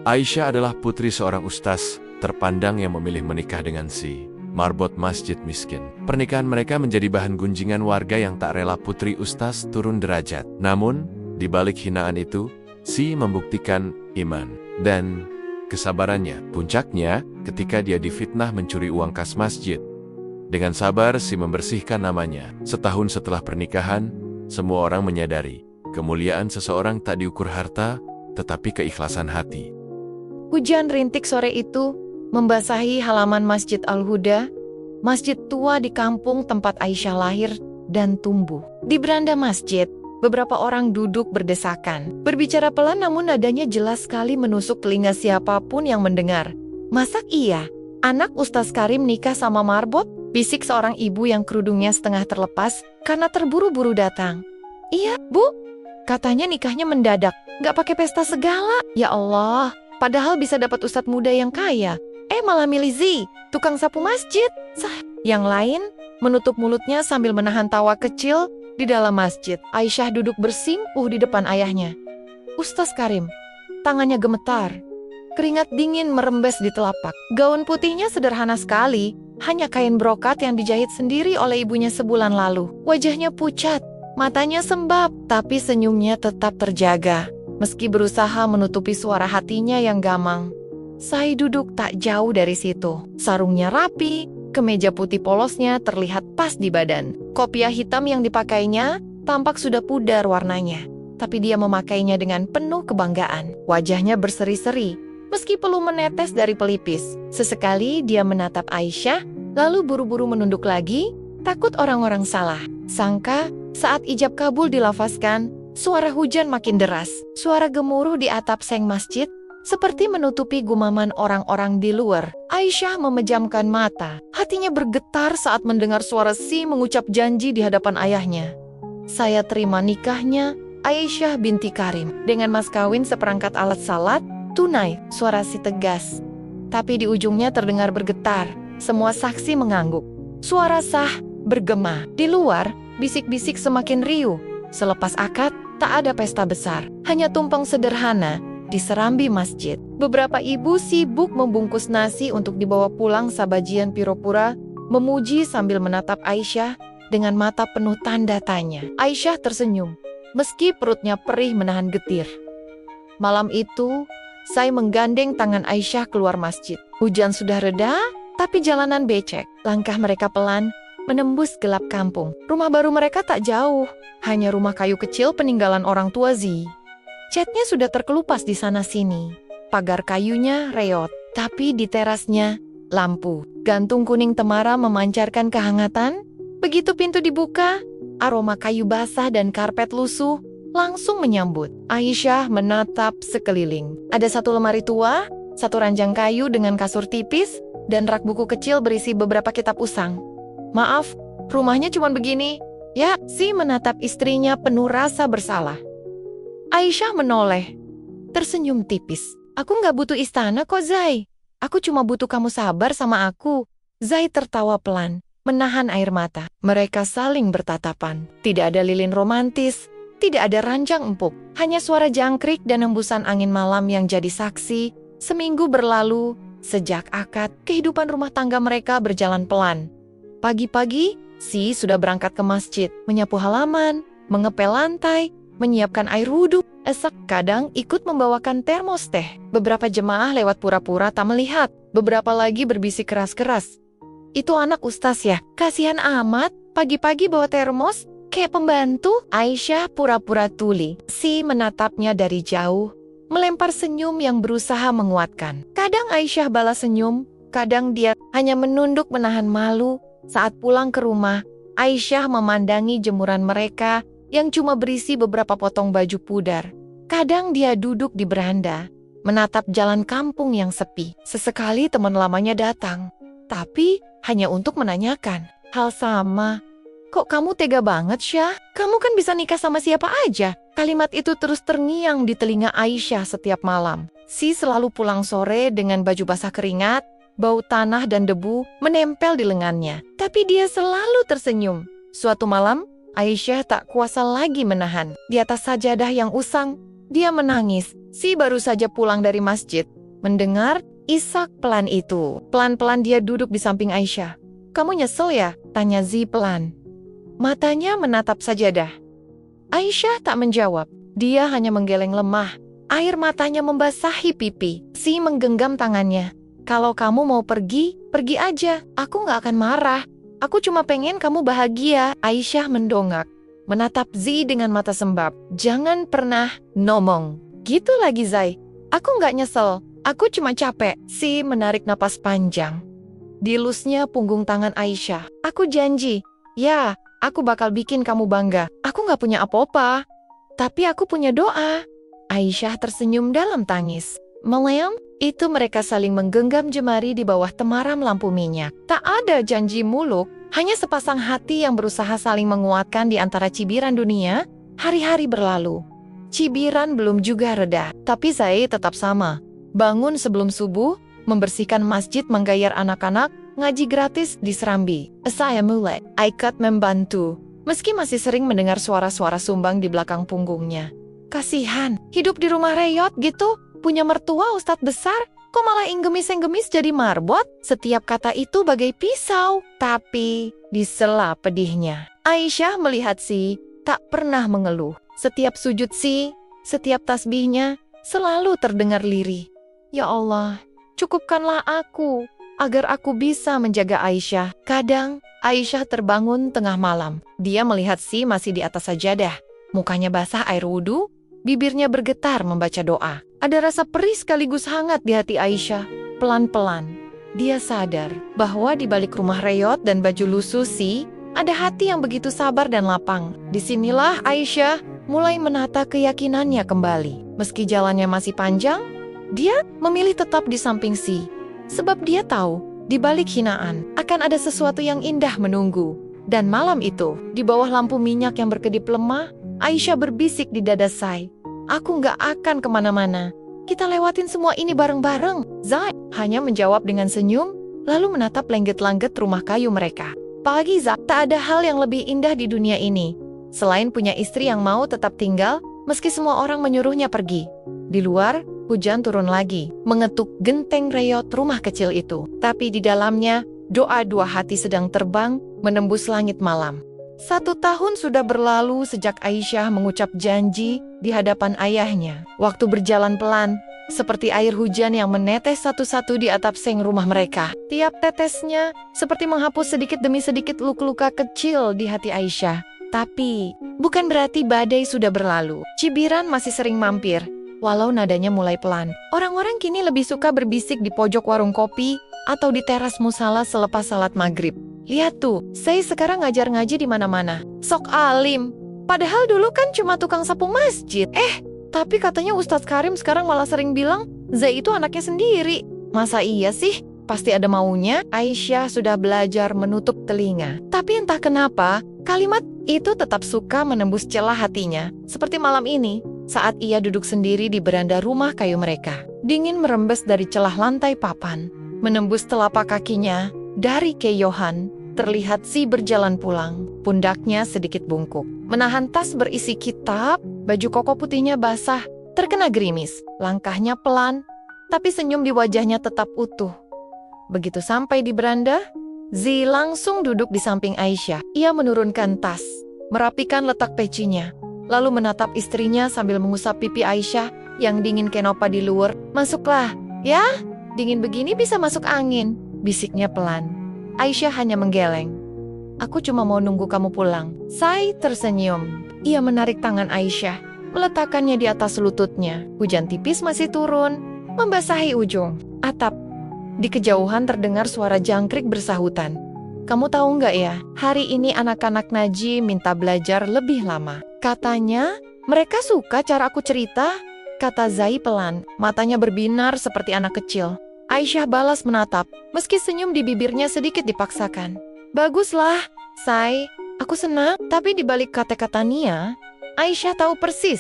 Aisyah adalah putri seorang ustaz terpandang yang memilih menikah dengan si marbot masjid miskin. Pernikahan mereka menjadi bahan gunjingan warga yang tak rela putri ustaz turun derajat. Namun, di balik hinaan itu, si membuktikan iman dan kesabarannya. Puncaknya, ketika dia difitnah mencuri uang kas masjid. Dengan sabar, si membersihkan namanya. Setahun setelah pernikahan, semua orang menyadari kemuliaan seseorang tak diukur harta, tetapi keikhlasan hati. Hujan rintik sore itu membasahi halaman Masjid Al-Huda, masjid tua di kampung tempat Aisyah lahir dan tumbuh. Di beranda masjid, beberapa orang duduk berdesakan. Berbicara pelan namun nadanya jelas sekali menusuk telinga siapapun yang mendengar. "Masak iya, anak Ustaz Karim nikah sama marbot?" bisik seorang ibu yang kerudungnya setengah terlepas karena terburu-buru datang. "Iya, Bu. Katanya nikahnya mendadak, nggak pakai pesta segala." Ya Allah, padahal bisa dapat ustadz muda yang kaya. Malah milih Zi, tukang sapu masjid. Yang lain menutup mulutnya sambil menahan tawa kecil di dalam masjid. Aisyah duduk bersimpuh di depan ayahnya. Ustaz Karim, tangannya gemetar. Keringat dingin merembes di telapak. Gaun putihnya sederhana sekali, hanya kain brokat yang dijahit sendiri oleh ibunya sebulan lalu. Wajahnya pucat, matanya sembab, tapi senyumnya tetap terjaga. Meski berusaha menutupi suara hatinya yang gamang. Sai duduk tak jauh dari situ. Sarungnya rapi, kemeja putih polosnya terlihat pas di badan. Kopiah hitam yang dipakainya tampak sudah pudar warnanya. Tapi dia memakainya dengan penuh kebanggaan. Wajahnya berseri-seri, meski peluh menetes dari pelipis. Sesekali dia menatap Aisyah, lalu buru-buru menunduk lagi, takut orang-orang salah. Sangka saat ijab kabul dilafazkan, suara hujan makin deras. Suara gemuruh di atap seng masjid seperti menutupi gumaman orang-orang di luar. Aisyah memejamkan mata. Hatinya bergetar saat mendengar suara Si mengucap janji di hadapan ayahnya. "Saya terima nikahnya Aisyah binti Karim dengan mas kawin seperangkat alat salat tunai," suara Si tegas. Tapi di ujungnya terdengar bergetar. Semua saksi mengangguk. Suara sah bergema. Di luar, bisik-bisik semakin riuh. Selepas akad, tak ada pesta besar, hanya tumpeng sederhana di serambi masjid. Beberapa ibu sibuk membungkus nasi untuk dibawa pulang sabajian piropura, memuji sambil menatap Aisyah dengan mata penuh tanda tanya. Aisyah tersenyum, meski perutnya perih menahan getir. Malam itu, Sai menggandeng tangan Aisyah keluar masjid. Hujan sudah reda, tapi jalanan becek. Langkah mereka pelan, menembus gelap kampung. Rumah baru mereka tak jauh, hanya rumah kayu kecil peninggalan orang tua Zi. Catnya sudah terkelupas di sana-sini. Pagar kayunya reot, tapi di terasnya lampu. Gantung kuning temara memancarkan kehangatan. Begitu pintu dibuka, aroma kayu basah dan karpet lusuh langsung menyambut. Aisyah menatap sekeliling. Ada satu lemari tua, satu ranjang kayu dengan kasur tipis, dan rak buku kecil berisi beberapa kitab usang. "Maaf, rumahnya cuma begini." Ya, Si menatap istrinya penuh rasa bersalah. Aisyah menoleh, tersenyum tipis. "Aku nggak butuh istana kok, Zai. Aku cuma butuh kamu sabar sama aku." Zai tertawa pelan, menahan air mata. Mereka saling bertatapan. Tidak ada lilin romantis, tidak ada ranjang empuk. Hanya suara jangkrik dan hembusan angin malam yang jadi saksi. Seminggu berlalu, sejak akad, kehidupan rumah tangga mereka berjalan pelan. Pagi-pagi, Si sudah berangkat ke masjid, menyapu halaman, mengepel lantai, menyiapkan air wudhu. Esok kadang ikut membawakan termos teh. Beberapa jemaah lewat pura-pura tak melihat. Beberapa lagi berbisik keras-keras. "Itu anak ustaz ya? Kasihan amat, pagi-pagi bawa termos, kayak pembantu." Aisyah pura-pura tuli. Si menatapnya dari jauh, melempar senyum yang berusaha menguatkan. Kadang Aisyah balas senyum, kadang dia hanya menunduk menahan malu. Saat pulang ke rumah, Aisyah memandangi jemuran mereka yang cuma berisi beberapa potong baju pudar. Kadang dia duduk di beranda, menatap jalan kampung yang sepi. Sesekali teman lamanya datang, tapi hanya untuk menanyakan hal sama. "Kok kamu tega banget, Syah? Kamu kan bisa nikah sama siapa aja." Kalimat itu terus terngiang di telinga Aisyah setiap malam. Si selalu pulang sore dengan baju basah keringat, bau tanah dan debu menempel di lengannya. Tapi dia selalu tersenyum. Suatu malam, Aisyah tak kuasa lagi menahan. Di atas sajadah yang usang, Dia menangis. Si baru saja pulang dari masjid. Mendengar isak pelan itu. Pelan-pelan dia duduk di samping Aisyah. "Kamu nyesel ya?" tanya Zi pelan. Matanya menatap sajadah. Aisyah tak menjawab. Dia hanya menggeleng lemah. Air matanya membasahi pipi. Si menggenggam tangannya. "Kalau kamu mau pergi, pergi aja. Aku gak akan marah. Aku cuma pengen kamu bahagia." Aisyah mendongak. Menatap Zi dengan mata sembab. "Jangan pernah ngomong gitu lagi, Zai. Aku gak nyesel. Aku cuma capek." Si menarik napas panjang. Dilusnya punggung tangan Aisyah. "Aku janji. Ya, aku bakal bikin kamu bangga. Aku gak punya apa-apa. Tapi aku punya doa." Aisyah tersenyum dalam tangis. Malam itu mereka saling menggenggam jemari di bawah temaram lampu minyak. Tak ada janji muluk, hanya sepasang hati yang berusaha saling menguatkan di antara cibiran dunia. Hari-hari berlalu. Cibiran belum juga reda, tapi Zai tetap sama. Bangun sebelum subuh, membersihkan masjid, menggayar anak-anak, ngaji gratis di Serambi. Saya mulai ikut membantu, meski masih sering mendengar suara-suara sumbang di belakang punggungnya. Kasihan, hidup di rumah reyot gitu, punya mertua ustadz besar, kok malah inggemis-inggemis jadi marbot? Setiap kata itu bagai pisau, tapi disela pedihnya. Aisyah melihat Si tak pernah mengeluh. Setiap sujud Si, setiap tasbihnya, selalu terdengar lirih. "Ya Allah, cukupkanlah aku, agar aku bisa menjaga Aisyah." Kadang, Aisyah terbangun tengah malam. Dia melihat Si masih di atas sajadah. Mukanya basah air wudhu, bibirnya bergetar membaca doa. Ada rasa perih sekaligus hangat di hati Aisyah. Pelan-pelan, dia sadar bahwa di balik rumah reyot dan baju lusuh Si, ada hati yang begitu sabar dan lapang. Disinilah Aisyah mulai menata keyakinannya kembali. Meski jalannya masih panjang, dia memilih tetap di samping Si. Sebab dia tahu, di balik hinaan akan ada sesuatu yang indah menunggu. Dan malam itu, di bawah lampu minyak yang berkedip lemah, Aisyah berbisik di dada Sai. "Aku gak akan kemana-mana. Kita lewatin semua ini bareng-bareng." Zai hanya menjawab dengan senyum, lalu menatap langit-langit rumah kayu mereka. Pagi Zai, tak ada hal yang lebih indah di dunia ini, selain punya istri yang mau tetap tinggal, meski semua orang menyuruhnya pergi. Di luar, hujan turun lagi, mengetuk genteng reyot rumah kecil itu. Tapi di dalamnya, doa dua hati sedang terbang, menembus langit malam. 1 tahun sudah berlalu sejak Aisyah mengucap janji di hadapan ayahnya. Waktu berjalan pelan, seperti air hujan yang menetes satu-satu di atap seng rumah mereka. Tiap tetesnya seperti menghapus sedikit demi sedikit luka-luka kecil di hati Aisyah. Tapi, bukan berarti badai sudah berlalu. Cibiran masih sering mampir, walau nadanya mulai pelan. Orang-orang kini lebih suka berbisik di pojok warung kopi atau di teras musala selepas salat maghrib. "Lihat tuh, saya sekarang ngajar ngaji di mana-mana. Sok alim. Padahal dulu kan cuma tukang sapu masjid. Tapi katanya Ustadz Karim sekarang malah sering bilang, Zai itu anaknya sendiri. Masa iya sih? Pasti ada maunya." Aisyah sudah belajar menutup telinga. Tapi entah kenapa, kalimat itu tetap suka menembus celah hatinya. Seperti malam ini, saat ia duduk sendiri di beranda rumah kayu mereka. Dingin merembes dari celah lantai papan, menembus telapak kakinya. Dari keyohan, terlihat Si berjalan pulang. Pundaknya sedikit bungkuk, menahan tas berisi kitab, baju koko putihnya basah, terkena gerimis. Langkahnya pelan, tapi senyum di wajahnya tetap utuh. Begitu sampai di beranda, Zi langsung duduk di samping Aisyah. Ia menurunkan tas, merapikan letak pecinya, lalu menatap istrinya sambil mengusap pipi Aisyah yang dingin kenopa di luar. "Masuklah, ya, dingin begini bisa masuk angin," bisiknya pelan. Aisyah hanya menggeleng. "Aku cuma mau nunggu kamu pulang." Sai tersenyum. Ia menarik tangan Aisyah, meletakkannya di atas lututnya. Hujan tipis masih turun, membasahi ujung atap. Di kejauhan terdengar suara jangkrik bersahutan. "Kamu tahu nggak ya, hari ini anak-anak Naji minta belajar lebih lama. Katanya, mereka suka cara aku cerita," kata Zai pelan, matanya berbinar seperti anak kecil. Aisyah balas menatap, meski senyum di bibirnya sedikit dipaksakan. "Baguslah, Sai, aku senang." Tapi di balik kata-kata Nia, Aisyah tahu persis.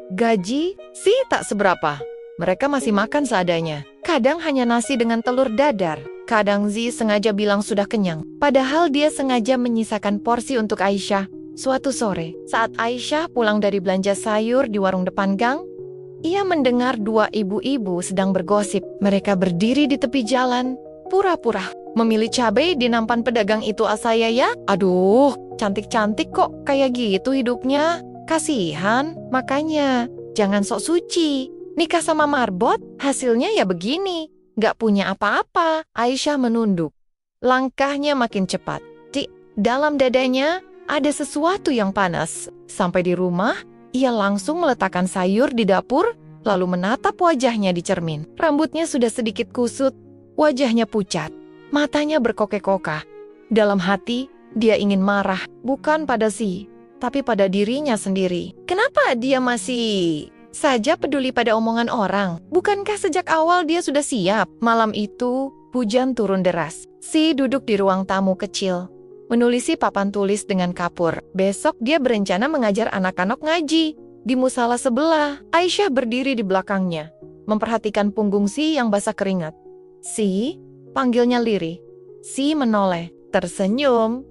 Gaji sih tak seberapa. Mereka masih makan seadanya. Kadang hanya nasi dengan telur dadar. Kadang Zi sengaja bilang sudah kenyang, padahal dia sengaja menyisakan porsi untuk Aisyah. Suatu sore, saat Aisyah pulang dari belanja sayur di warung depan gang, ia mendengar dua ibu-ibu sedang bergosip. Mereka berdiri di tepi jalan, pura-pura memilih cabai di nampan pedagang itu. Saya ya, aduh, cantik-cantik kok kayak gitu hidupnya. Kasihan, makanya jangan sok suci. Nikah sama Marbot, hasilnya ya begini. Gak punya apa-apa. Aisyah menunduk. Langkahnya makin cepat. Di dalam dadanya ada sesuatu yang panas. Sampai di rumah, ia langsung meletakkan sayur di dapur, lalu menatap wajahnya di cermin. Rambutnya sudah sedikit kusut, wajahnya pucat, matanya berkokeh-kokah. Dalam hati, dia ingin marah, bukan pada tapi pada dirinya sendiri. Kenapa dia masih saja peduli pada omongan orang? Bukankah sejak awal dia sudah siap? Malam itu, hujan turun deras. Duduk di ruang tamu kecil, menulisi papan tulis dengan kapur. Besok dia berencana mengajar anak-anak ngaji di musala sebelah. Aisyah berdiri di belakangnya, memperhatikan punggung yang basah keringat. Panggilnya lirih. Menoleh, tersenyum.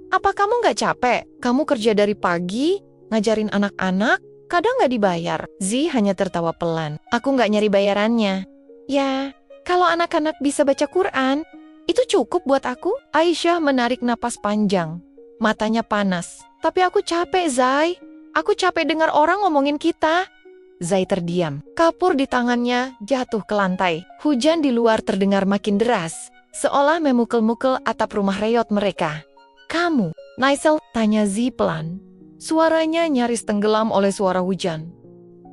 Apa kamu gak capek? Kamu kerja dari pagi, ngajarin anak-anak, kadang gak dibayar. Hanya tertawa pelan. Aku gak nyari bayarannya. Ya, kalau anak-anak bisa baca Quran, itu cukup buat aku. Aisyah menarik napas panjang. Matanya panas. Tapi aku capek, Zai. Aku capek dengar orang ngomongin kita. Zai terdiam. Kapur di tangannya jatuh ke lantai. Hujan di luar terdengar makin deras, seolah memukul-mukul atap rumah reot mereka. Kamu, Naisel, tanya pelan. Suaranya nyaris tenggelam oleh suara hujan.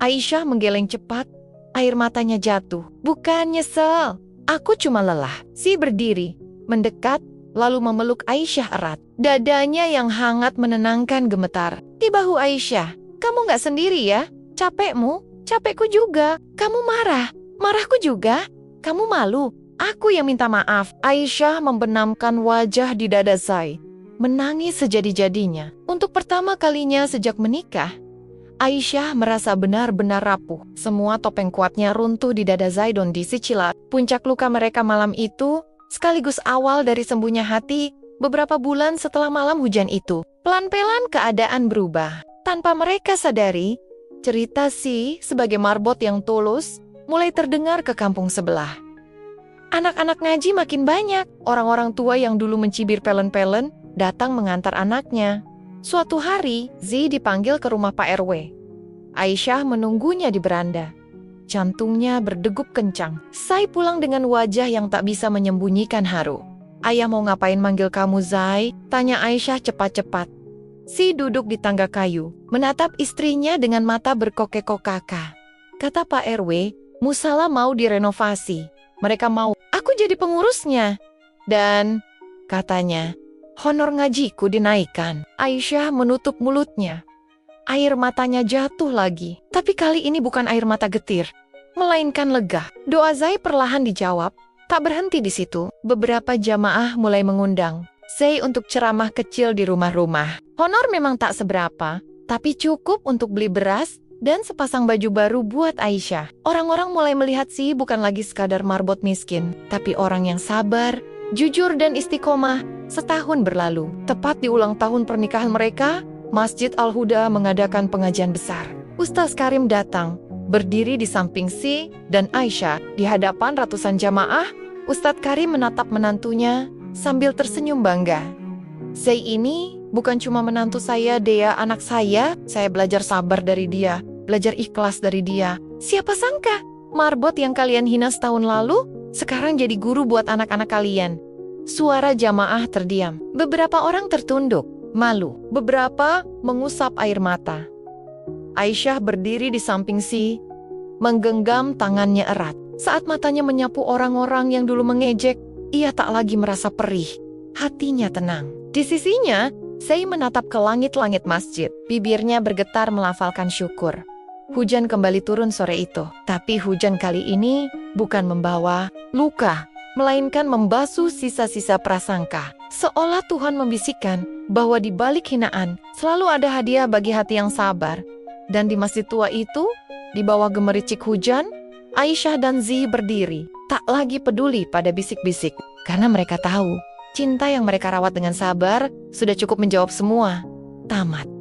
Aisyah menggeleng cepat, air matanya jatuh. Bukan nyesel, aku cuma lelah. Berdiri, mendekat, lalu memeluk Aisyah erat. Dadanya yang hangat menenangkan gemetar. Di bahu Aisyah. Kamu gak sendiri ya? Capekmu, capekku juga. Kamu marah, marahku juga. Kamu malu, aku yang minta maaf. Aisyah membenamkan wajah di dada Zai, menangis sejadi-jadinya. Untuk pertama kalinya sejak menikah, Aisyah merasa benar-benar rapuh. Semua topeng kuatnya runtuh di dada Zaidon di Sicilat. Puncak luka mereka malam itu, sekaligus awal dari sembuhnya hati beberapa bulan setelah malam hujan itu. Pelan-pelan keadaan berubah. Tanpa mereka sadari, cerita sebagai Marbot yang tulus mulai terdengar ke kampung sebelah. Anak-anak ngaji makin banyak. Orang-orang tua yang dulu mencibir pelen-pelen datang mengantar anaknya. Suatu hari, dipanggil ke rumah Pak RW. Aisyah menunggunya di beranda. Jantungnya berdegup kencang. Zai pulang dengan wajah yang tak bisa menyembunyikan haru. Ayah mau ngapain manggil kamu, Zai? Tanya Aisyah cepat-cepat. Duduk di tangga kayu, menatap istrinya dengan mata berkokeh-kokaka. Kata Pak RW, musala mau direnovasi. Mereka mau aku jadi pengurusnya. Dan, katanya, honor ngajiku dinaikkan. Aisyah menutup mulutnya. Air matanya jatuh lagi. Tapi kali ini bukan air mata getir, melainkan lega. Doa Zai perlahan dijawab. Tak berhenti di situ. Beberapa jamaah mulai mengundang Zai untuk ceramah kecil di rumah-rumah. Honor memang tak seberapa, tapi cukup untuk beli beras dan sepasang baju baru buat Aisyah. Orang-orang mulai melihat bukan lagi sekadar Marbot miskin, tapi orang yang sabar, jujur dan istiqomah. Setahun berlalu, tepat di ulang tahun pernikahan mereka, Masjid Al-Huda mengadakan pengajian besar. Ustaz Karim datang, berdiri di samping dan Aisyah. Di hadapan ratusan jamaah, Ustadz Karim menatap menantunya sambil tersenyum bangga. Zai ini bukan cuma menantu saya, Dea, anak saya belajar sabar dari dia, belajar ikhlas dari dia. Siapa sangka, Marbot yang kalian hina setahun lalu, sekarang jadi guru buat anak-anak kalian. Suara jamaah terdiam. Beberapa orang tertunduk, malu. Beberapa mengusap air mata. Aisyah berdiri di samping menggenggam tangannya erat. Saat matanya menyapu orang-orang yang dulu mengejek, ia tak lagi merasa perih. Hatinya tenang. Di sisinya, Zai menatap ke langit-langit masjid. Bibirnya bergetar melafalkan syukur. Hujan kembali turun sore itu. Tapi hujan kali ini bukan membawa luka, melainkan membasuh sisa-sisa prasangka. Seolah Tuhan membisikkan bahwa di balik hinaan selalu ada hadiah bagi hati yang sabar. Dan di masjid tua itu, di bawah gemericik hujan, Aisyah dan Zai berdiri, tak lagi peduli pada bisik-bisik. Karena mereka tahu, cinta yang mereka rawat dengan sabar sudah cukup menjawab semua. Tamat.